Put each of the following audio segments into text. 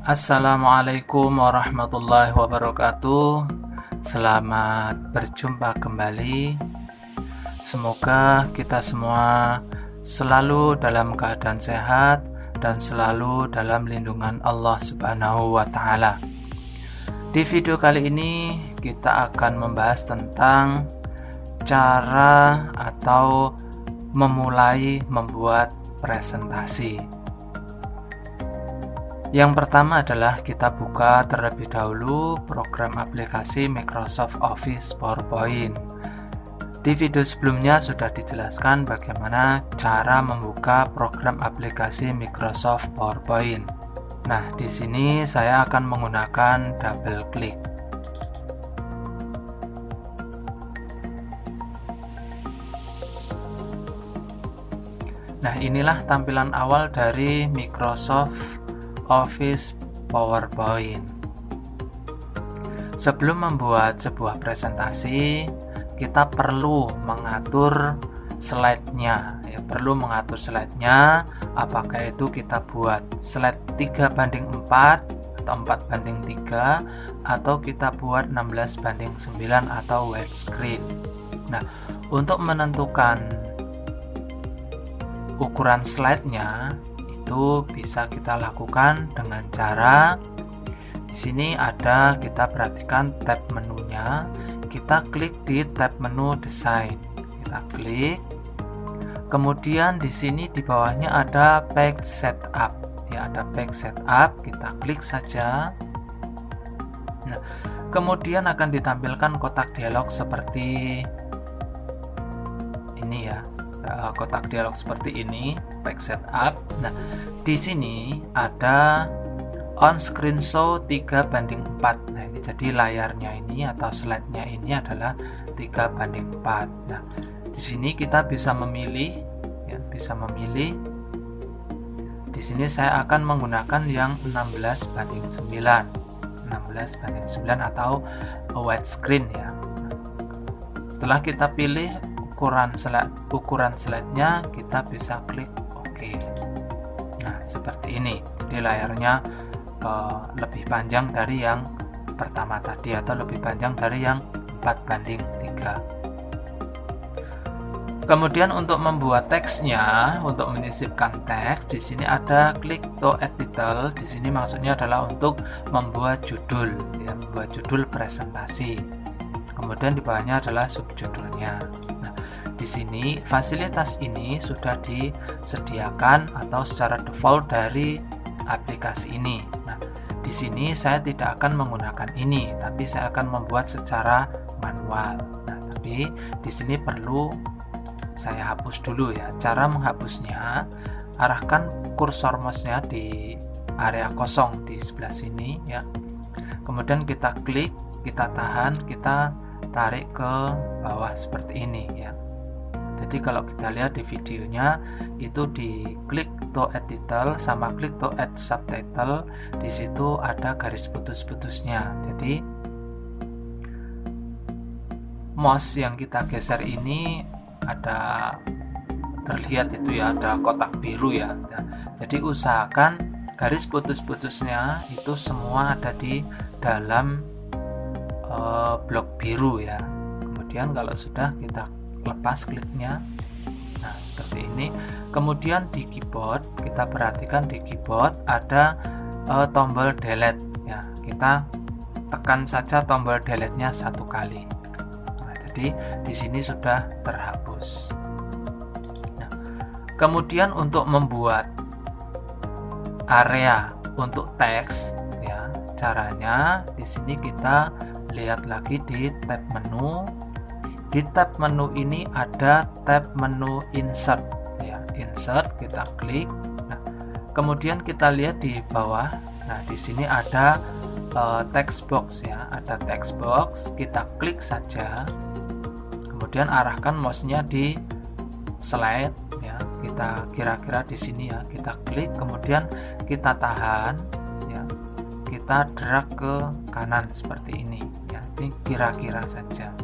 Assalamualaikum warahmatullahi wabarakatuh. Selamat berjumpa kembali. Semoga kita semua selalu dalam keadaan sehat dan selalu dalam lindungan Allah Subhanahu wa Ta'ala. Di video kali ini kita akan membahas tentang cara atau memulai membuat presentasi. Yang pertama adalah kita buka terlebih dahulu program aplikasi Microsoft Office PowerPoint. Di video sebelumnya sudah dijelaskan bagaimana cara membuka program aplikasi Microsoft PowerPoint. Nah, di sini saya akan menggunakan double klik. Nah, inilah tampilan awal dari Microsoft Office PowerPoint. Sebelum membuat sebuah presentasi, kita perlu mengatur slide-nya. Perlu mengatur slide-nya, apakah itu kita buat slide 3:4 atau 4:3 atau kita buat 16:9 atau widescreen. Nah, untuk menentukan ukuran slide-nya itu bisa kita lakukan dengan cara di sini ada, kita perhatikan tab menunya, kita klik di tab menu desain, kita klik, kemudian di sini di bawahnya ada page setup, ada page setup, kita klik saja. Nah, kemudian akan ditampilkan kotak dialog seperti ini kotak dialog seperti ini, page setup. Nah, di sini ada on screen show 3:4. Nah, ini jadi layarnya ini atau slide-nya ini adalah 3:4. Nah, di sini kita bisa memilih bisa memilih. Di sini saya akan menggunakan yang 16:9. 16:9 atau widescreen ya. Setelah kita pilih ukuran slide-nya, kita bisa klik OK. Nah, seperti ini. Jadi layarnya lebih panjang dari yang pertama tadi atau lebih panjang dari yang 4:3. Kemudian untuk membuat teksnya, untuk menyisipkan teks, di sini ada klik to add title. Di sini maksudnya adalah untuk membuat judul, membuat judul presentasi. Kemudian di bawahnya adalah subjudulnya. Nah, di sini fasilitas ini sudah disediakan atau secara default dari aplikasi ini. Nah, di sini saya tidak akan menggunakan ini, tapi saya akan membuat secara manual. Nah, tapi di sini perlu saya hapus dulu ya. Cara menghapusnya, arahkan kursor mouse-nya di area kosong di sebelah sini ya. Kemudian kita klik, kita tahan, kita tarik ke bawah seperti ini ya. Jadi kalau kita lihat di videonya itu di klik to add title sama klik to add subtitle, di situ ada garis putus-putusnya. Jadi mouse yang kita geser ini ada terlihat itu ya, ada kotak biru ya. Jadi usahakan garis putus-putusnya itu semua ada di dalam blok biru ya. Kemudian kalau sudah kita lepas kliknya, nah seperti ini. Kemudian di keyboard, kita perhatikan di keyboard ada tombol delete ya. Kita tekan saja tombol delete-nya satu kali. Nah, jadi di sini sudah terhapus. Nah, kemudian untuk membuat area untuk teks ya, caranya di sini kita lihat lagi di tab menu. Di tab menu ini ada tab menu insert ya, insert, kita klik. Nah, kemudian kita lihat di bawah. Nah, di sini ada text box ya, ada text box, kita klik saja. Kemudian arahkan mouse-nya di slide ya, kita kira-kira di sini ya, kita klik, kemudian kita tahan ya, kita drag ke kanan seperti ini ya. Ini kira-kira saja.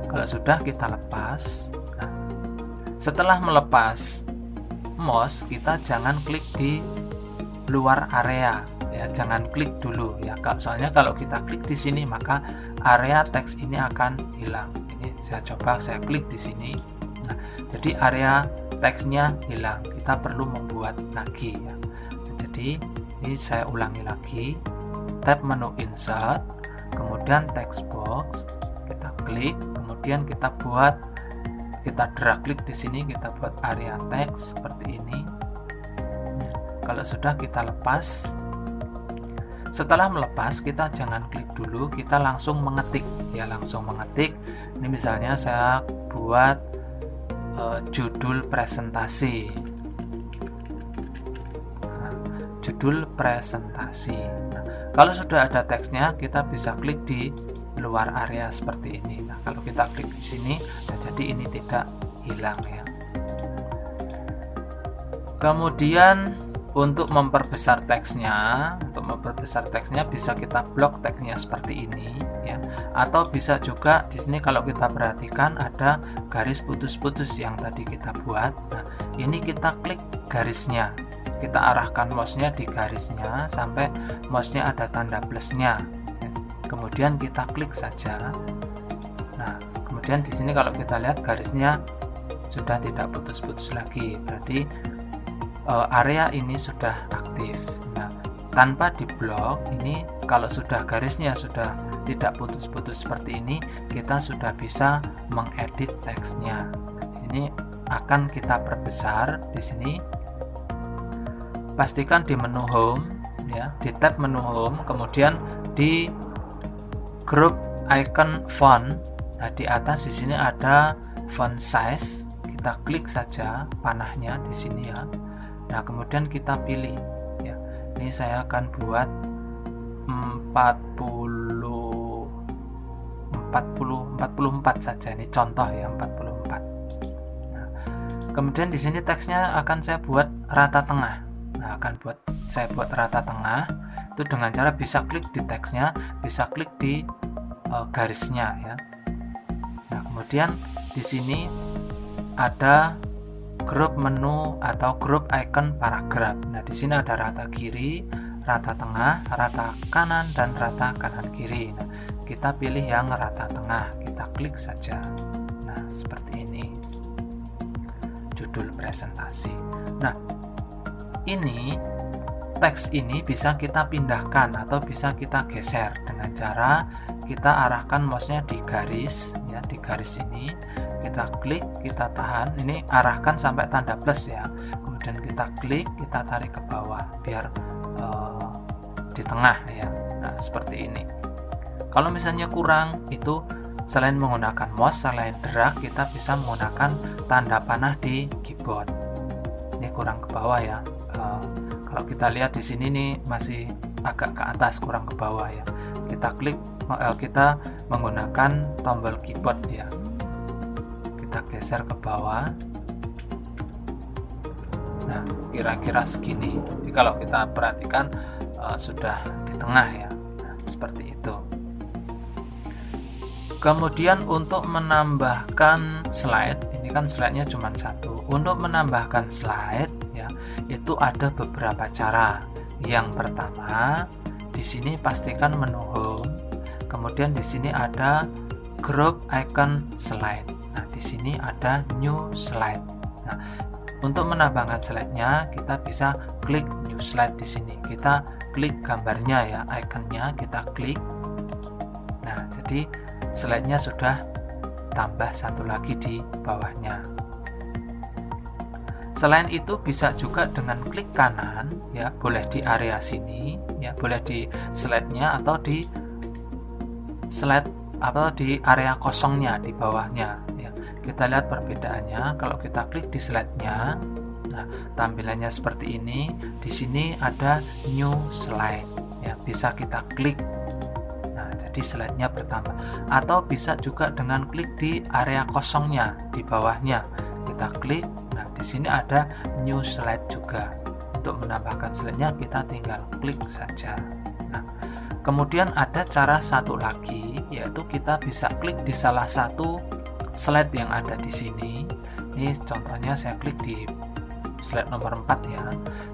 Kalau sudah, kita lepas. Nah, setelah melepas mouse, kita jangan klik di luar area ya, jangan klik dulu ya. Soalnya kalau kita klik di sini maka area teks ini akan hilang. Ini saya coba, saya klik di sini. Nah, jadi area teksnya hilang. Kita perlu membuat lagi ya. Jadi ini saya ulangi lagi. Tab menu insert, kemudian text box, kita klik, kemudian kita drag klik di sini, kita buat area teks seperti ini. Kalau sudah, kita lepas. Setelah melepas, kita jangan klik dulu, kita langsung mengetik ya, langsung mengetik. Ini misalnya saya buat judul presentasi. Nah, judul presentasi. Nah, kalau sudah ada teksnya, kita bisa klik di luar area seperti ini. Nah, kalau kita klik di sini, nah jadi ini tidak hilang ya. Kemudian untuk memperbesar teksnya, bisa kita blok teksnya seperti ini ya. Atau bisa juga di sini kalau kita perhatikan ada garis putus-putus yang tadi kita buat. Nah, ini kita klik garisnya. Kita arahkan mouse-nya di garisnya sampai mouse-nya ada tanda plusnya. Kemudian kita klik saja. Nah, kemudian di sini kalau kita lihat garisnya sudah tidak putus-putus lagi. Berarti area ini sudah aktif. Nah, tanpa diblok, ini kalau sudah garisnya sudah tidak putus-putus seperti ini, kita sudah bisa mengedit teksnya. Di sini akan kita perbesar. Di sini pastikan di menu home ya, di tab menu home, kemudian di group icon font. Nah, di atas di sini ada font size. Kita klik saja panahnya di sini ya. Nah, kemudian kita pilih ya. Ini saya akan buat 44 saja. Ini contoh ya, 44. Nah, kemudian di sini teksnya akan saya buat rata tengah. Nah, saya buat rata tengah itu dengan cara bisa klik di teksnya, bisa klik di garisnya ya. Nah, kemudian di sini ada grup menu atau grup icon paragraf. Nah, di sini ada rata kiri, rata tengah, rata kanan, dan rata kanan kiri. Nah, kita pilih yang rata tengah, kita klik saja. Nah, seperti ini judul presentasi. Nah, ini teks ini bisa kita pindahkan atau bisa kita geser dengan cara kita arahkan mouse-nya di garis ya, di garis ini. Kita klik, kita tahan, ini arahkan sampai tanda plus ya. Kemudian kita klik, kita tarik ke bawah biar di tengah ya. Nah, seperti ini. Kalau misalnya kurang, itu selain menggunakan mouse, selain drag, kita bisa menggunakan tanda panah di keyboard. Ini kurang ke bawah ya. Kalau kita lihat di sini nih masih agak ke atas, kurang ke bawah ya. Kita klik, kita menggunakan tombol keyboard ya. Kita geser ke bawah. Nah, kira-kira segini. Jadi kalau kita perhatikan sudah di tengah ya. Nah, seperti itu. Kemudian untuk menambahkan slide, ini kan slide-nya cuma satu. Untuk menambahkan slide ya, itu ada beberapa cara. Yang pertama, di sini pastikan menu home. Kemudian di sini ada group icon slide. Nah, di sini ada new slide. Nah, untuk menambahkan slide-nya, kita bisa klik new slide di sini. Kita klik gambarnya ya, ikonnya kita klik. Nah, jadi slide-nya sudah tambah satu lagi di bawahnya. Selain itu bisa juga dengan klik kanan ya, boleh di area sini ya, boleh di slide-nya atau di slide atau di area kosongnya di bawahnya ya. Kita lihat perbedaannya. Kalau kita klik di slide-nya, nah tampilannya seperti ini. Di sini ada new slide ya, bisa kita klik. Nah, jadi slide-nya bertambah. Atau bisa juga dengan klik di area kosongnya di bawahnya. Kita klik. Nah, di sini ada new slide juga. Untuk menambahkan slide-nya kita tinggal klik saja. Nah, kemudian ada cara satu lagi, yaitu kita bisa klik di salah satu slide yang ada di sini. Ini contohnya saya klik di slide nomor 4 ya.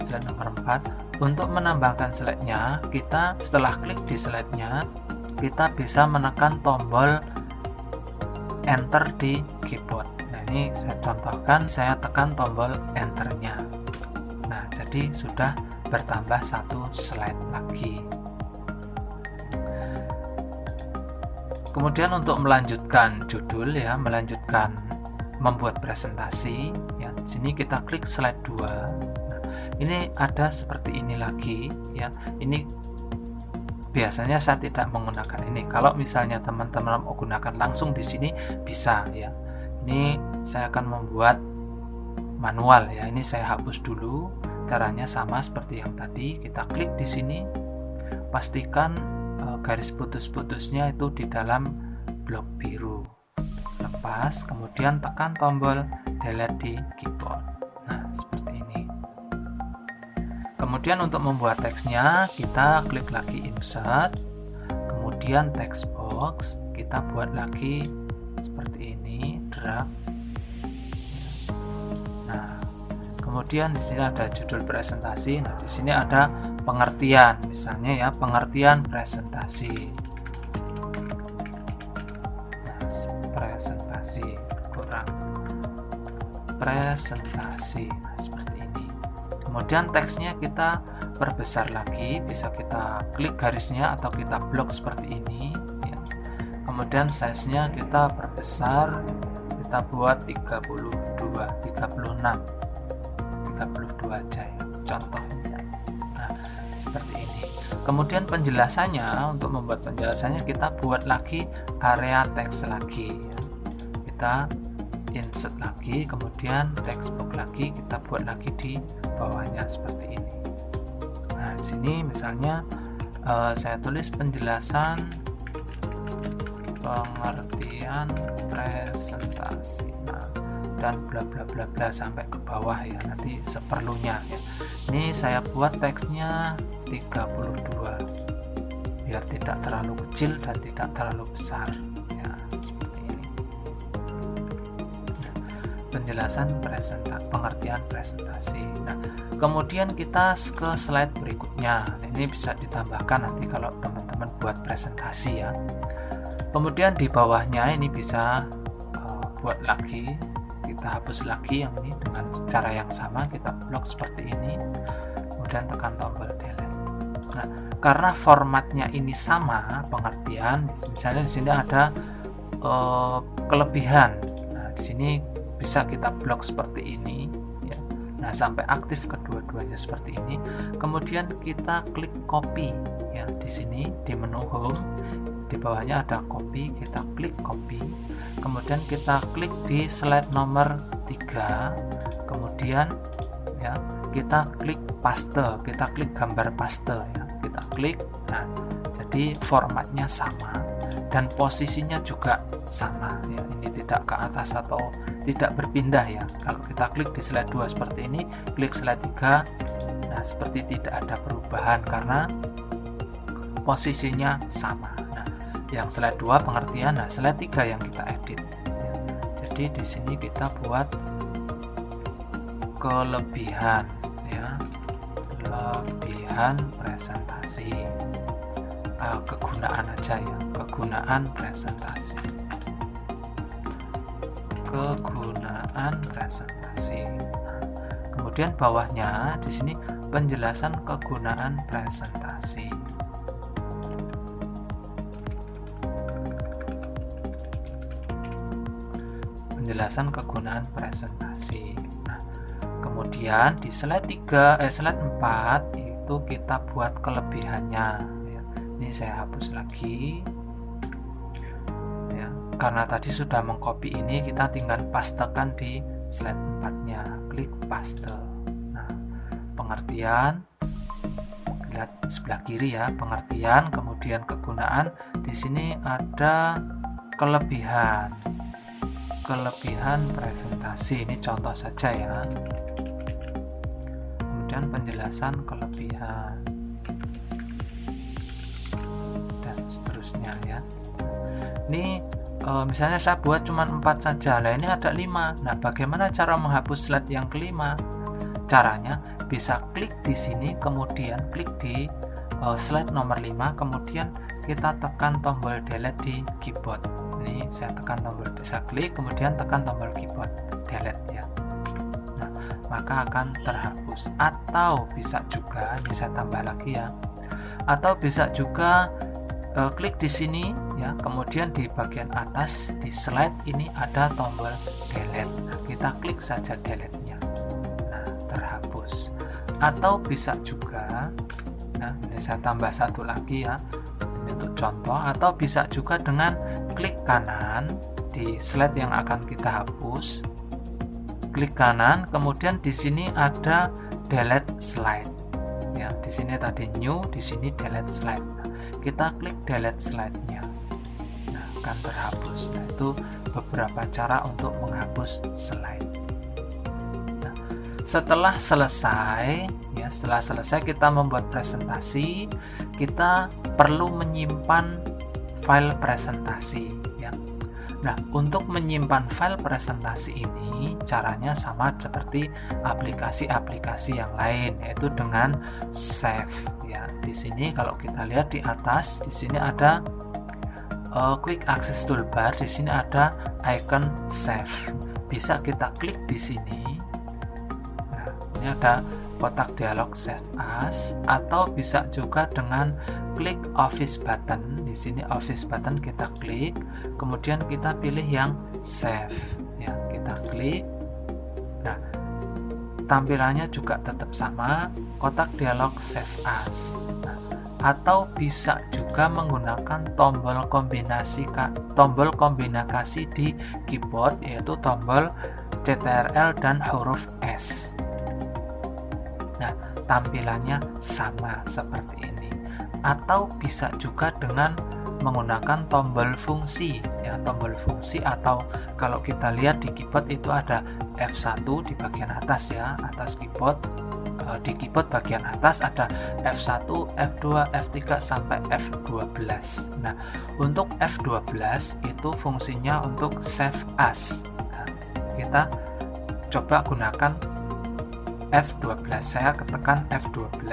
Slide nomor 4. Untuk menambahkan slide-nya, kita setelah klik di slide-nya, kita bisa menekan tombol enter di keyboard. Nah, ini saya contohkan, saya tekan tombol enter-nya. Nah, jadi sudah bertambah satu slide lagi. Kemudian untuk melanjutkan judul ya, melanjutkan membuat presentasi ya, di sini kita klik slide 2. Nah, ini ada seperti ini lagi ya. Ini biasanya saya tidak menggunakan ini. Kalau misalnya teman-teman mau gunakan langsung di sini bisa ya. Ini saya akan membuat manual ya. Ini saya hapus dulu. Caranya sama seperti yang tadi. Kita klik di sini. Pastikan garis putus-putusnya itu di dalam blok biru. Lepas, kemudian tekan tombol delete di keyboard. Nah, seperti ini. Kemudian untuk membuat teksnya, kita klik lagi insert, kemudian text box, kita buat lagi seperti ini, drag. Nah, kemudian di sini ada judul presentasi. Nah, di sini ada pengertian, misalnya ya, pengertian presentasi. Nah, presentasi kurang presentasi. Nah, seperti ini. Kemudian teksnya kita perbesar lagi, bisa kita klik garisnya atau kita blok seperti ini ya. Kemudian size-nya kita perbesar, kita buat 32 aja ya, contohnya. Nah, seperti ini. Kemudian penjelasannya, untuk membuat penjelasannya kita buat lagi area teks lagi ya. Kita insert lagi, kemudian text box lagi, kita buat lagi di bawahnya seperti ini. Nah, di sini misalnya saya tulis penjelasan pengertian presentasi. Nah, dan bla bla bla bla sampai ke bawah ya, nanti seperlunya ya. Ini saya buat teksnya 32 biar tidak terlalu kecil dan tidak terlalu besar ya, seperti ini. Nah, penjelasan pengertian presentasi. Nah, kemudian kita ke slide berikutnya. Nah, ini bisa ditambahkan nanti kalau teman-teman buat presentasi ya. Kemudian di bawahnya ini bisa buat lagi, kita hapus lagi yang ini dengan cara yang sama, kita blok seperti ini, kemudian tekan tombol delete. Nah, karena formatnya ini sama pengertian, misalnya di sini ada kelebihan. Nah, di sini bisa kita blok seperti ini ya. Nah, sampai aktif kedua-duanya seperti ini. Kemudian kita klik copy ya, di sini di menu home, di bawahnya ada copy, kita klik copy. Kemudian kita klik di slide nomor 3, kemudian ya kita klik paste, kita klik gambar paste ya, kita klik. Nah, jadi formatnya sama dan posisinya juga sama ya, ini tidak ke atas atau tidak berpindah ya. Kalau kita klik di slide 2 seperti ini, klik slide 3, nah seperti tidak ada perubahan karena posisinya sama. Nah, yang slide 2 pengertian, nah slide 3 yang kita edit ya. Jadi di sini kita buat kelebihan ya, kelebihan presentasi, kegunaan aja ya, kegunaan presentasi, kegunaan presentasi. Nah, kemudian bawahnya di sini penjelasan kegunaan presentasi. Penjelasan kegunaan presentasi. Nah, kemudian di slide 4 itu kita buat kelebihannya ya. Ini saya hapus lagi ya, karena tadi sudah mengcopy ini, kita tinggal pastekan di slide 4-nya, klik paste. Nah, pengertian, lihat sebelah kiri ya, pengertian, kemudian kegunaan. Di sini ada kelebihan presentasi, ini contoh saja ya. Kemudian penjelasan kelebihan dan seterusnya ya. Ini misalnya saya buat cuma 4 saja, lah ini ada 5. Nah, bagaimana cara menghapus slide yang kelima? caranya bisa klik di sini, kemudian klik di slide nomor 5, kemudian kita tekan tombol delete di keyboard. Ini saya tekan tombol, saya klik kemudian tekan tombol keyboard delete ya. Nah, maka akan terhapus. Atau bisa juga, ini saya tambah lagi ya. Atau bisa juga klik di sini ya, kemudian di bagian atas di slide ini ada tombol delete. Nah, kita klik saja delete-nya. Nah, terhapus. Atau bisa juga, nah ini saya tambah satu lagi ya, ini untuk contoh. Atau bisa juga dengan klik kanan di slide yang akan kita hapus, klik kanan, kemudian di sini ada delete slide ya. Di sini tadi new, di sini delete slide. Nah, kita klik delete slide-nya. Nah, akan terhapus. Nah, itu beberapa cara untuk menghapus slide. Nah, setelah selesai ya, setelah selesai kita membuat presentasi, kita perlu menyimpan file presentasi ya. Nah, untuk menyimpan file presentasi ini caranya sama seperti aplikasi-aplikasi yang lain, yaitu dengan save ya. Di sini kalau kita lihat di atas, di sini ada quick access toolbar, di sini ada icon save. Bisa kita klik di sini. Nah, ini ada kotak dialog save as, atau bisa juga dengan klik office button. Di sini office button kita klik, kemudian kita pilih yang save ya, kita klik. Nah, tampilannya juga tetap sama, kotak dialog save as. Nah, atau bisa juga menggunakan tombol kombinasi di keyboard, yaitu tombol CTRL dan huruf S. Nah, tampilannya sama seperti ini. Atau bisa juga dengan menggunakan tombol fungsi ya, tombol fungsi, atau kalau kita lihat di keyboard itu ada F1 di bagian atas ya, atas keyboard. Di keyboard bagian atas ada F1, F2, F3 sampai F12. Nah, untuk F12 itu fungsinya untuk save as. Nah, kita coba gunakan F12, saya ketekan F12.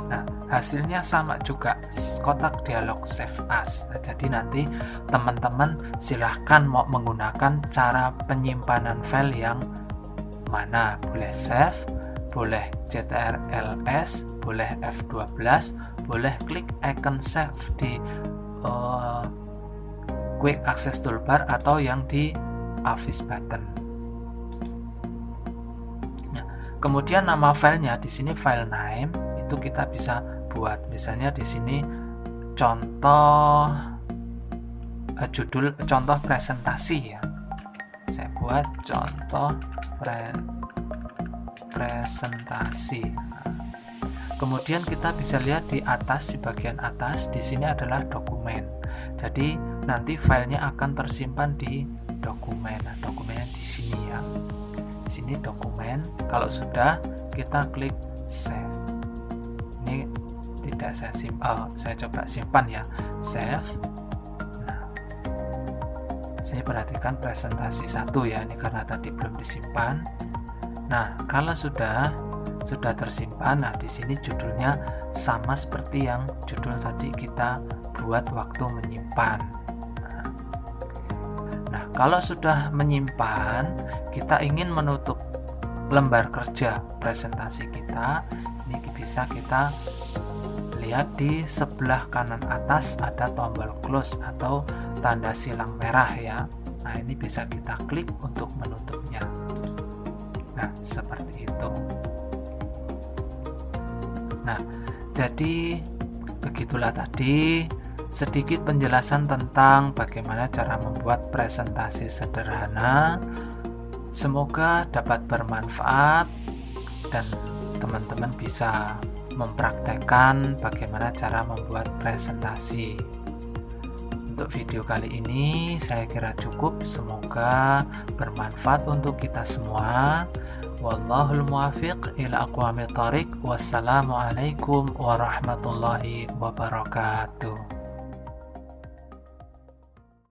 Nah, hasilnya sama juga, kotak dialog save as. Nah, jadi nanti teman-teman silahkan mau menggunakan cara penyimpanan file yang mana, boleh save, boleh CTRL-S, boleh F12, boleh klik icon save di quick access toolbar, atau yang di office button. Kemudian nama filenya di sini file name itu kita bisa buat, misalnya di sini contoh judul, contoh presentasi ya. Saya buat contoh presentasi. Kemudian kita bisa lihat di atas, di bagian atas di sini adalah dokumen. Jadi nanti filenya akan tersimpan di dokumen. Nah, dokumennya di sini ya. Sini dokumen. Kalau sudah, kita klik save. Ini tidak saya simpan, saya coba simpan ya, save. Nah, sini perhatikan presentasi 1 ya, ini karena tadi belum disimpan. Nah, kalau sudah tersimpan, nah di sini judulnya sama seperti yang judul tadi kita buat waktu menyimpan. Nah, kalau sudah menyimpan, kita ingin menutup lembar kerja presentasi kita, ini bisa kita lihat di sebelah kanan atas ada tombol close atau tanda silang merah ya. Nah, ini bisa kita klik untuk menutupnya. Nah, seperti itu. Nah, jadi begitulah tadi sedikit penjelasan tentang bagaimana cara membuat presentasi sederhana. Semoga dapat bermanfaat dan teman-teman bisa mempraktekkan bagaimana cara membuat presentasi. Untuk video kali ini saya kira cukup, semoga bermanfaat untuk kita semua. Wallahul muwaffiq ila aqwamit thoriq. Wassalamualaikum warahmatullahi wabarakatuh.